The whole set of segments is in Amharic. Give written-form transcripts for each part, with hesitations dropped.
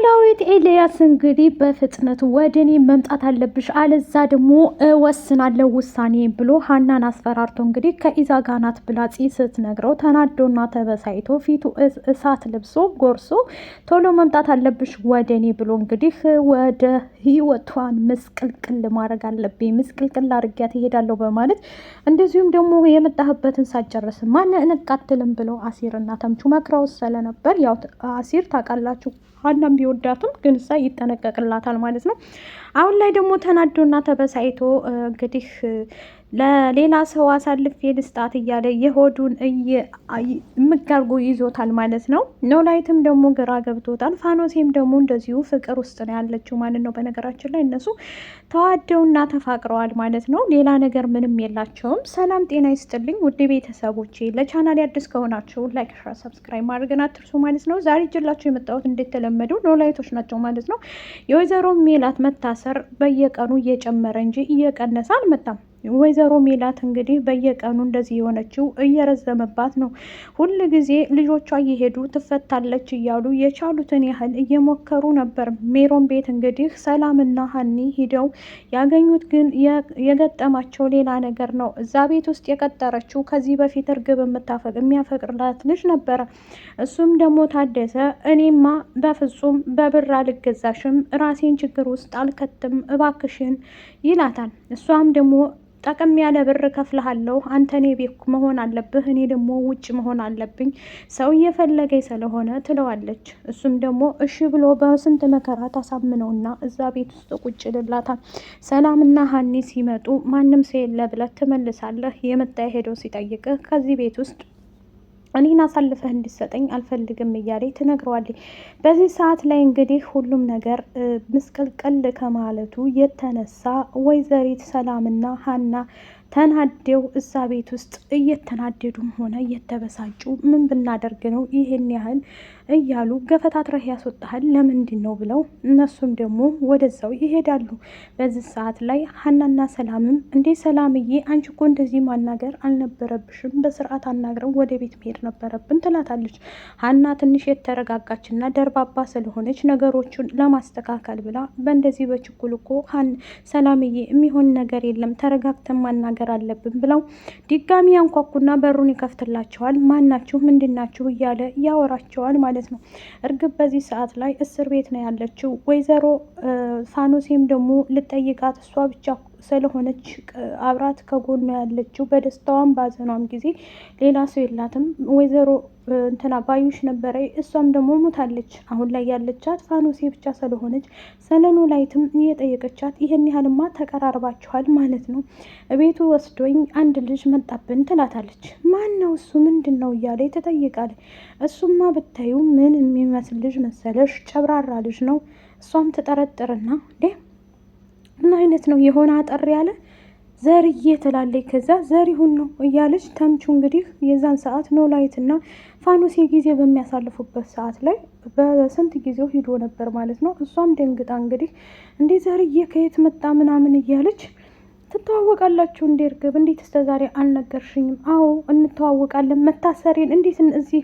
ኖላዊት ኤልያስ እንግዲህ በፍጥነት ወደ እኔ መምጣት አለብሽ አለዛ ደግሞ እወስናለሁ ውሳኔ ብሎ ሀናን አስፈራርቶ እንግዲህ ከኢዛጋ ናት ብላ ስትነግረው ተናዶና ተበሳይቶ ፊቱ እሳት ልብሶ ጎርሶ ቶሎ መምጣት አለብሽ ወደ እኔ ብሎ እንግዲህ ወደ ህይወቷን ምስቅልቅል ማድረግ አለብኝ ምስቅልቅል አድርጊያት እሄዳለሁ በማለት እንደዚሁም ደግሞ የመጣህበትን ሳጨርስ ማን እንቃትልም ብሎ አሲርና ተምቹ መክረው ስለነበር ያው አሲር ታውቃላችሁ ሀናም ቢወዳትም ግን እሳ ይጠነቀቅላታል ማለት ነው። አሁን ላይ ደግሞ ተናዶና ተበሳይቶ እንግዲህ ለሌላ ሰው አሳልፌ ልስጣት እያለ የሆዱን ምጋርጎ ይዞታል ማለት ነው። ኖላዊትም ደግሞ ግራ ገብቶታል። ፋኖሴም ደግሞ እንደዚሁ ፍቅር ውስጥ ነው ያለችው ማለት ነው። በነገራችን ላይ እነሱ ተዋደውና ተፋቅረዋል ማለት ነው። ሌላ ነገር ምንም የላቸውም። ሰላም ጤና ይስጥልኝ ውድ ቤተሰቦቼ፣ ለቻናል አዲስ ከሆናችሁ ላይክ፣ ሼር፣ ሰብስክራይብ ማድረግን አትርሱ ማለት ነው። ዛሬ ይዤላችሁ የመጣሁት እንደተለመደው ኖላዊቶች ናቸው ማለት ነው። የወይዘሮ ሜላት መታሰር በየቀኑ እየጨመረ እንጂ እየቀነሰ አልመጣም። ወይዘሮ ሜላት እንግዲህ በየቀኑ እንደዚህ የሆነችው እየረዘመባት ነው። ሁል ጊዜ ልጆቿ እየሄዱ ትፈታለች እያሉ የቻሉትን ያህል እየሞከሩ ነበር። ሜሮን ቤት እንግዲህ ሰላምና ሀኒ ሂደው ያገኙት ግን የገጠማቸው ሌላ ነገር ነው። እዛ ቤት ውስጥ የቀጠረችው ከዚህ በፊት እርግብ የሚያፈቅርላት ልጅ ነበረ። እሱም ደግሞ ታደሰ እኔማ በፍጹም በብር አልገዛሽም፣ ራሴን ችግር ውስጥ አልከትም እባክሽን ይላታል። እሷም ደግሞ ጠቅም ያለ ብር ከፍልሃለሁ፣ አንተ እኔ ቤት መሆን አለብህ፣ እኔ ደግሞ ውጭ መሆን አለብኝ፣ ሰው እየፈለገኝ ስለሆነ ትለዋለች። እሱም ደግሞ እሺ ብሎ በስንት መከራ ታሳምነውና እዛ ቤት ውስጥ ቁጭ ልላታል። ሰላምና ሀኒ ሲመጡ ማንም ሰው የለ ብለህ ትመልሳለህ። የመጣ ሄደው ሲጠይቅህ ከዚህ ቤት ውስጥ እኔን አሳልፈህ እንዲሰጠኝ አልፈልግም እያለ ትነግረዋለች። በዚህ ሰዓት ላይ እንግዲህ ሁሉም ነገር ምስቅልቅል ከማለቱ የተነሳ ወይዘሪት ሰላምና ሀና ተናደው እዛ ቤት ውስጥ እየተናደዱም ሆነ እየተበሳጩ ምን ብናደርግ ነው ይህን ያህል እያሉ ገፈታትረህ ያስወጣሃል ለምንድን ነው ብለው እነሱም ደግሞ ወደዛው ይሄዳሉ። በዚህ ሰዓት ላይ ሀናና ሰላምም እንዴ ሰላምዬ አንቺ እኮ እንደዚህ ማናገር አልነበረብሽም፣ በስርዓት አናግረን ወደ ቤት መሄድ ነበረብን ትላታለች። ሀና ትንሽ የተረጋጋችና ደርባባ ስለሆነች ነገሮቹን ለማስተካከል ብላ በእንደዚህ በችኩል እኮ ሰላምዬ የሚሆን ነገር የለም ተረጋግተን ማናገር አለብን ብለው ድጋሚ ያንኳኩና በሩን ይከፍትላቸዋል። ማናችሁ ምንድናችሁ እያለ ያወራቸዋል ማለት ነው። እርግብ በዚህ ሰዓት ላይ እስር ቤት ነው ያለችው። ወይዘሮ ፋኖሴም ደግሞ ልጠይቃት እሷ ብቻ ስለሆነች አብራት ከጎኗ ያለችው በደስታዋም ባዘኗም ጊዜ ሌላ ሰው የላትም። ወይዘሮ እንትና ባዩሽ ነበረ፣ እሷም ደግሞ ሞታለች። አሁን ላይ ያለቻት ፋኖሴ ብቻ ስለሆነች ኖላዊትም እየጠየቀቻት ይህን ያህልማ ተቀራርባችኋል ማለት ነው፣ ቤቱ ወስዶኝ አንድ ልጅ መጣብን ትላታለች። ማን ነው እሱ ምንድን ነው እያለ ትጠይቃለች። እሱማ ብታዩ ምን የሚመስል ልጅ መሰለሽ፣ ጨብራራ ልጅ ነው። እሷም ትጠረጥርና ምን አይነት ነው የሆነ አጠር ያለ ዘርዬ ትላለች። ከዛ ዘሪሁን ነው እያለች ተምቹ እንግዲህ የዛን ሰዓት ኖላዊትና ፋኖሴ ጊዜ በሚያሳልፉበት ሰዓት ላይ በስንት ጊዜው ሂዶ ነበር ማለት ነው። እሷም ደንግጣ እንግዲህ እንዴ ዘርዬ ከየት መጣ ምናምን እያለች ትተዋወቃላችሁ እንዴ እርግብ እንዴት እስከዛሬ አልነገርሽኝም? አዎ እንተዋወቃለን። መታሰሬን እንዴት እዚህ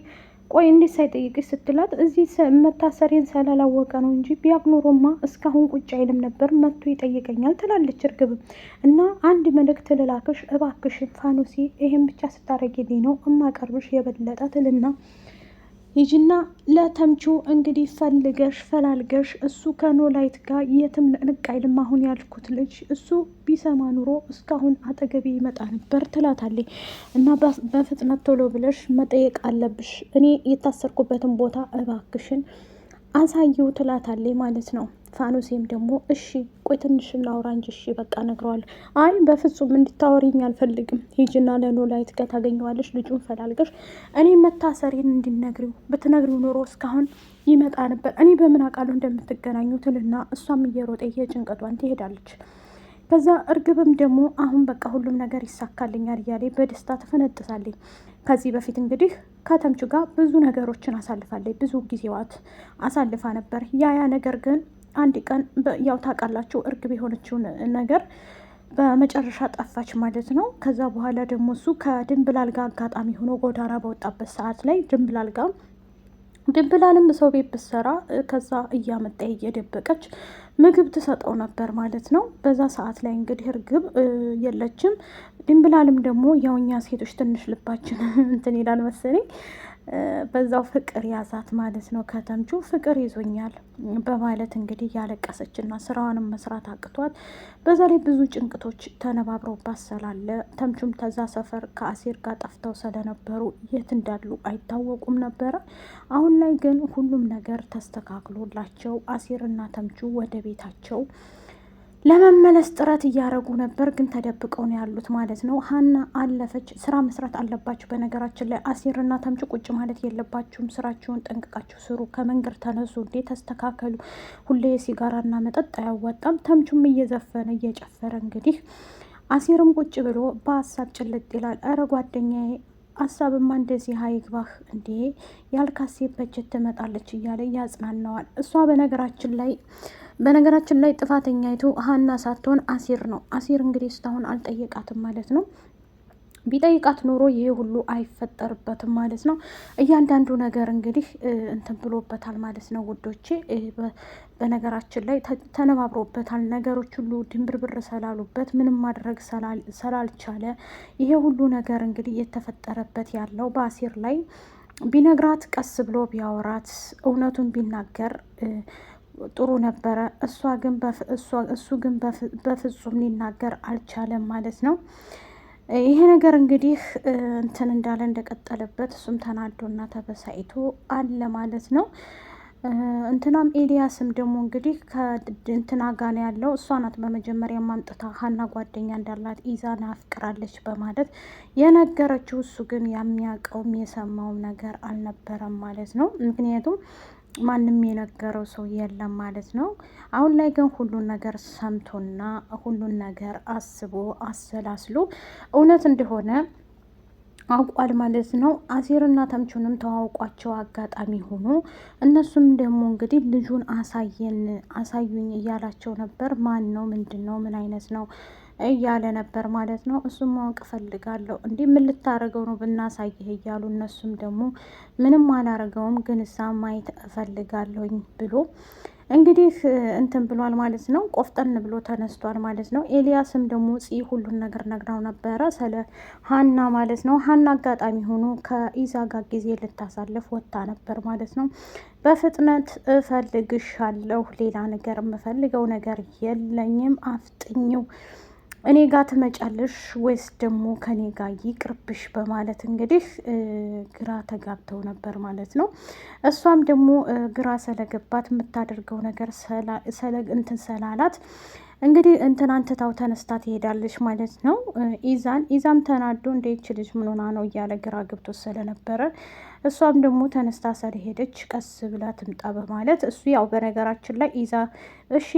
ቆይ እንዴት ሳይጠይቅሽ ስትላት እዚህ መታሰሬን ስላላወቀ ነው እንጂ ቢያውቅ ኖሮማ እስካሁን ቁጭ አይልም ነበር፣ መጥቶ ይጠይቀኛል ትላለች እርግብም። እና አንድ መልእክት ልላክሽ እባክሽን ፋኖሴ፣ ይሄን ብቻ ስታረጊልኝ ነው እማቀርብሽ የበለጠ ትልና ሂጂና ለተምቹ እንግዲህ ፈልገሽ ፈላልገሽ እሱ ከኖላዊት ጋር የትም ንቅ አይልም። አሁን ያልኩት ልጅ እሱ ቢሰማ ኑሮ እስካሁን አጠገቤ ይመጣ ነበር ትላታለች። እና በፍጥነት ቶሎ ብለሽ መጠየቅ አለብሽ፣ እኔ የታሰርኩበትን ቦታ እባክሽን አሳየው ትላታለች ማለት ነው። ፋኖሴም ደግሞ እሺ ቆይ ትንሽ እናውራ እንጂ እሺ በቃ እነግረዋለሁ። አይ በፍጹም እንድታወሪኝ አልፈልግም፣ ሂጂና ለኖላዊት ጋር ታገኘዋለሽ፣ ልጁን ፈላልገሽ እኔ መታሰሬን እንዲነግሪው ብትነግሪው ኖሮ እስካሁን ይመጣ ነበር፣ እኔ በምን አውቃለሁ እንደምትገናኙ ትልና እሷም እየሮጠ የጭንቀቷን ትሄዳለች። ከዛ እርግብም ደግሞ አሁን በቃ ሁሉም ነገር ይሳካልኛል እያለ በደስታ ትፈነጥሳለች። ከዚህ በፊት እንግዲህ ከተምቹ ጋር ብዙ ነገሮችን አሳልፋለች፣ ብዙ ጊዜዋት አሳልፋ ነበር። ያ ነገር ግን አንድ ቀን ያው ታውቃላችሁ እርግብ የሆነችውን ነገር በመጨረሻ ጠፋች ማለት ነው። ከዛ በኋላ ደግሞ እሱ ከድንብላል ጋር አጋጣሚ ሆኖ ጎዳና በወጣበት ሰዓት ላይ ድንብላል ጋር ድንብላልም ሰው ቤት ብትሰራ ከዛ እያመጣ እየደበቀች ምግብ ትሰጠው ነበር ማለት ነው። በዛ ሰዓት ላይ እንግዲህ እርግብ የለችም። ድንብላልም ደግሞ ያው እኛ ሴቶች ትንሽ ልባችን እንትን ይላል መሰለኝ በዛው ፍቅር ያዛት ማለት ነው። ከተምቹ ፍቅር ይዞኛል በማለት እንግዲህ ያለቀሰችና ስራዋንም መስራት አቅቷት በዛ ላይ ብዙ ጭንቅቶች ተነባብረውባት ስላለ ተምቹም ተዛ ሰፈር ከአሲር ጋር ጠፍተው ስለነበሩ የት እንዳሉ አይታወቁም ነበረ። አሁን ላይ ግን ሁሉም ነገር ተስተካክሎላቸው አሲርና ተምቹ ወደ ቤታቸው ለመመለስ ጥረት እያደረጉ ነበር፣ ግን ተደብቀው ነው ያሉት ማለት ነው። ሀና አለፈች። ስራ መስራት አለባችሁ። በነገራችን ላይ አሲርና ተምቹ ቁጭ ማለት የለባችሁም። ስራችሁን ጠንቅቃችሁ ስሩ። ከመንገድ ተነሱ እንዴ፣ ተስተካከሉ። ሁሌ ሲጋራና መጠጥ አያዋጣም። ተምቹም እየዘፈነ እየጨፈረ እንግዲህ አሲርም ቁጭ ብሎ በሀሳብ ጭልጥ ይላል። እረ ጓደኛዬ ሀሳብማ እንደዚህ አይግባህ እንዴ ያልካሴት በጀት ትመጣለች እያለ ያጽናናዋል። እሷ በነገራችን ላይ ጥፋተኛይቱ ሀና ሳትሆን አሲር ነው። አሲር እንግዲህ እስካሁን አልጠየቃትም ማለት ነው። ቢጠይቃት ኖሮ ይሄ ሁሉ አይፈጠርበትም ማለት ነው። እያንዳንዱ ነገር እንግዲህ እንትን ብሎበታል ማለት ነው ውዶቼ። በነገራችን ላይ ተነባብሮበታል። ነገሮች ሁሉ ድንብርብር ስላሉበት ምንም ማድረግ ስላልቻለ ይሄ ሁሉ ነገር እንግዲህ እየተፈጠረበት ያለው በአሲር ላይ ቢነግራት፣ ቀስ ብሎ ቢያወራት፣ እውነቱን ቢናገር ጥሩ ነበረ። እሱ ግን በፍጹም ሊናገር አልቻለም ማለት ነው። ይሄ ነገር እንግዲህ እንትን እንዳለ እንደቀጠለበት እሱም ተናዶና ተበሳይቶ አለ ማለት ነው። እንትናም ኤልያስም ደግሞ እንግዲህ ከእንትና ጋር ነው ያለው። እሷ ናት በመጀመሪያ ማምጥታ ሀና ጓደኛ እንዳላት ኢዛና አፍቅራለች በማለት የነገረችው። እሱ ግን የሚያውቀውም የሰማውም ነገር አልነበረም ማለት ነው። ምክንያቱም ማንም የነገረው ሰው የለም ማለት ነው። አሁን ላይ ግን ሁሉን ነገር ሰምቶና ሁሉን ነገር አስቦ አሰላስሎ እውነት እንደሆነ አውቋል ማለት ነው። አሲርና ተምቹንም ተዋውቋቸው አጋጣሚ ሆኖ እነሱም ደግሞ እንግዲህ ልጁን አሳዩኝ እያላቸው ነበር። ማን ነው? ምንድን ነው? ምን አይነት ነው እያለ ነበር ማለት ነው። እሱም ማወቅ እፈልጋለሁ። እንዲህ ምን ልታረገው ነው ብናሳይህ እያሉ እነሱም ደግሞ ምንም አላረገውም፣ ግን እሳ ማየት እፈልጋለሁኝ ብሎ እንግዲህ እንትን ብሏል ማለት ነው። ቆፍጠን ብሎ ተነስቷል ማለት ነው። ኤልያስም ደግሞ ሁሉን ነገር ነግራው ነበረ ስለ ሀና ማለት ነው። ሀና አጋጣሚ ሆኖ ከኢዛ ጋር ጊዜ ልታሳልፍ ወጥታ ነበር ማለት ነው። በፍጥነት እፈልግሻለሁ፣ ሌላ ነገር የምፈልገው ነገር የለኝም፣ አፍጥኝው እኔ ጋር ትመጫለሽ ወይስ ደግሞ ከኔ ጋር ይቅርብሽ በማለት እንግዲህ ግራ ተጋብተው ነበር ማለት ነው። እሷም ደግሞ ግራ ስለገባት የምታደርገው ነገር እንትን ሰላላት እንግዲህ እንትናን ትታው ተነስታ ትሄዳለች ማለት ነው። ኢዛም ተናዶ እንዴች ልጅ ምን ሆና ነው እያለ ግራ ገብቶ ስለነበረ እሷም ደግሞ ተነስታ ስለሄደች ቀስ ብላ ትምጣ በማለት እሱ ያው በነገራችን ላይ ኢዛ እሺ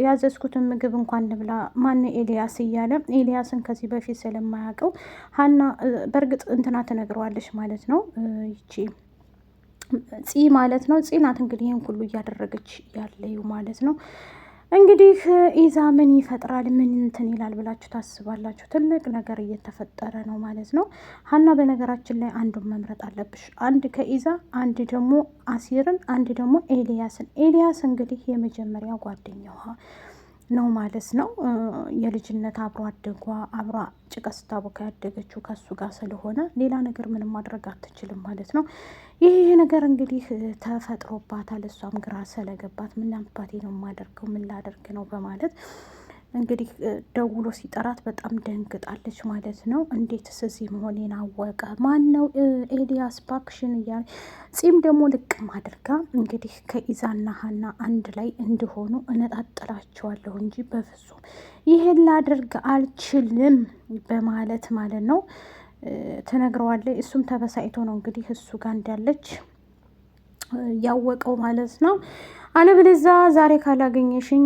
ያዘዝኩትን ምግብ እንኳን ብላ ማን ኤልያስ እያለ ኤልያስን ከዚህ በፊት ስለማያውቀው ሀና በእርግጥ እንትና ትነግረዋለች ማለት ነው። ይቺ ፂ ማለት ነው። ፂ ናት እንግዲህ ይህን ሁሉ እያደረገች ያለዩ ማለት ነው። እንግዲህ ኢዛ ምን ይፈጥራል ምን እንትን ይላል ብላችሁ ታስባላችሁ? ትልቅ ነገር እየተፈጠረ ነው ማለት ነው። ሀና በነገራችን ላይ አንዱን መምረጥ አለብሽ። አንድ ከኢዛ፣ አንድ ደግሞ አሲርን፣ አንድ ደግሞ ኤልያስን። ኤልያስ እንግዲህ የመጀመሪያ ጓደኛዋ ነው ማለት ነው። የልጅነት አብሮ አደጓ አብሯ ጭቃ ስታቦካ ያደገችው ከሱ ጋር ስለሆነ ሌላ ነገር ምንም ማድረግ አትችልም ማለት ነው። ይህ ነገር እንግዲህ ተፈጥሮባታል። እሷም ግራ ስለገባት ምን አባቴ ነው የማደርገው ምን ላደርግ ነው በማለት እንግዲህ ደውሎ ሲጠራት በጣም ደንግጣለች ማለት ነው። እንዴት እዚህ መሆኔን አወቀ? ማን ነው? ኤልያስ ባክሽን እያለ ፂም ደግሞ ልቅም አድርጋ እንግዲህ ከኢዛና ሀና አንድ ላይ እንዲሆኑ እነጣጥላቸዋለሁ እንጂ በፍጹም ይሄን ላደርግ አልችልም በማለት ማለት ነው ትነግረዋለች። እሱም ተበሳይቶ ነው እንግዲህ እሱ ጋር እንዳለች ያወቀው ማለት ነው። አለበለዛ ዛሬ ካላገኘሽኝ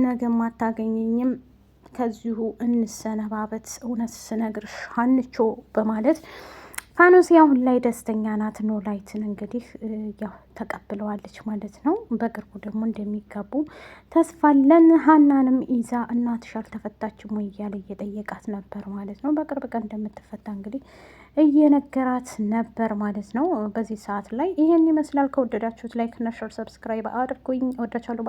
ነገም አታገኘኝም፣ ከዚሁ እንሰነባበት እውነት ስነግርሽ ሀንቾ በማለት ፋኖስ አሁን ላይ ደስተኛ ናት። ኖላዊትን እንግዲህ ያው ተቀብለዋለች ማለት ነው። በቅርቡ ደግሞ እንደሚጋቡ ተስፋ አለን። ሀናንም ይዛ እናትሽ አልተፈታችም ወይ እያለ እየጠየቃት ነበር ማለት ነው። በቅርብ ቀን እንደምትፈታ እንግዲህ እየነገራት ነበር ማለት ነው። በዚህ ሰዓት ላይ ይሄን ይመስላል። ከወደዳችሁት ላይክ እና ሼር ሰብስክራይብ አድርጉኝ። ወዳችኋለሁ።